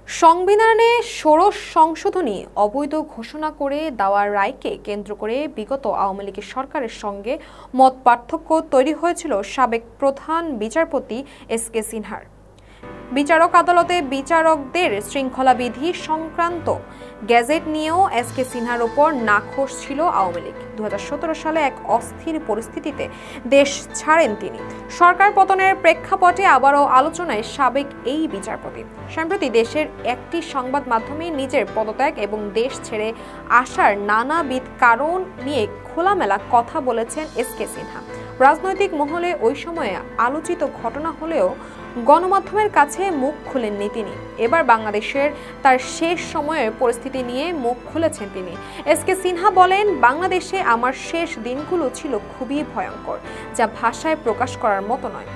সংবিধানে ষোড়শ সংশোধনী অবৈধ ঘোষণা করে দেওয়ার রায়কে কেন্দ্র করে বিগত আওয়ামী লীগের সরকারের সঙ্গে মত পার্থক্য তৈরি হয়েছিল সাবেক প্রধান বিচারপতি এস.কে. সিনহার। বিচারক আদালতে বিচারকদের শৃঙ্খলা বিধি সংক্রান্ত গেজেট নিয়েও এস.কে. সিনহার ওপর নাখোশ ছিল আওয়ামী লীগ। 2017 সালে এক অস্থির পরিস্থিতিতে দেশ ছাড়েন তিনি। সরকার পতনের প্রেক্ষাপটে আবারও আলোচনায় সাবেক এই বিচারপতি। সম্প্রতি দেশের একটি সংবাদ মাধ্যমে নিজের পদত্যাগ এবং দেশ ছেড়ে আসার নানাবিধ কারণ নিয়ে খোলামেলা কথা বলেছেন এস.কে. সিনহা। রাজনৈতিক মহলে ওই সময়ে আলোচিত ঘটনা হলেও গণমাধ্যমের কাছে মুখ খুলেননি তিনি। এবার বাংলাদেশের তার শেষ সময়ের পরিস্থিতি নিয়ে মুখ খুলেছেন তিনি। এস.কে. সিনহা বলেন, বাংলাদেশে আমার শেষ দিনগুলো ছিল খুবই ভয়ঙ্কর, যা ভাষায় প্রকাশ করার মতো নয়।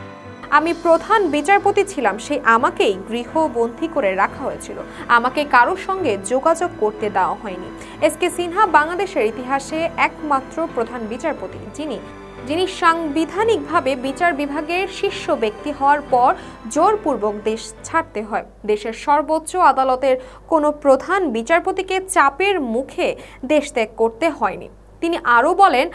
আমি প্রধান বিচারপতি ছিলাম, সেই আমাকেই গৃহবন্দী করে রাখা হয়েছিল। আমাকে কারোর সঙ্গে যোগাযোগ করতে দেওয়া হয়নি। এস.কে. সিনহা বাংলাদেশের ইতিহাসে একমাত্র প্রধান বিচারপতি যিনি সাংবিধানিকভাবে বিচার বিভাগের শীর্ষ ব্যক্তি হওয়ার পর জোরপূর্বক দেশ ছাড়তে হয়। দেশের সর্বোচ্চ আদালতের কোনো প্রধান বিচারপতিকে চাপের মুখে দেশ ত্যাগ করতে হয়নি। তিনি আরও বলেন,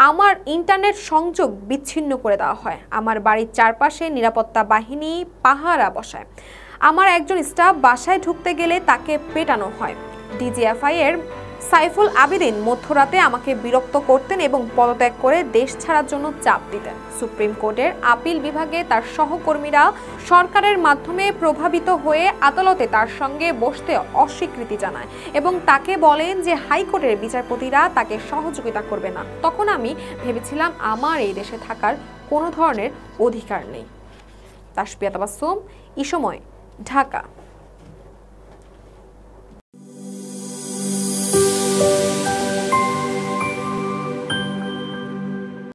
আমার ইন্টারনেট সংযোগ বিচ্ছিন্ন করে দেওয়া হয়, আমার বাড়ির চারপাশে নিরাপত্তা বাহিনী পাহারা বসায়, আমার একজন স্টাফ বাসায় ঢুকতে গেলে তাকে পেটানো হয়। ডিজিএফআই এর সাইফুল আবিদিন মধ্যরাতে আমাকে বিরক্ত করতেন এবং পদত্যাগ করে দেশ ছাড়ার জন্য চাপ দিতেন। সুপ্রিম কোর্টের আপিল বিভাগে তার সহকর্মীরা সরকারের মাধ্যমে প্রভাবিত হয়ে আদালতে তার সঙ্গে বসতে অস্বীকৃতি জানায় এবং তাকে বলেন যে হাইকোর্টের বিচারপতিরা তাকে সহযোগিতা করবে না। তখন আমি ভেবেছিলাম আমার এই দেশে থাকার কোনো ধরনের অধিকার নেই। তাসপিয়া তাবাসসুম, ইসময়, ঢাকা।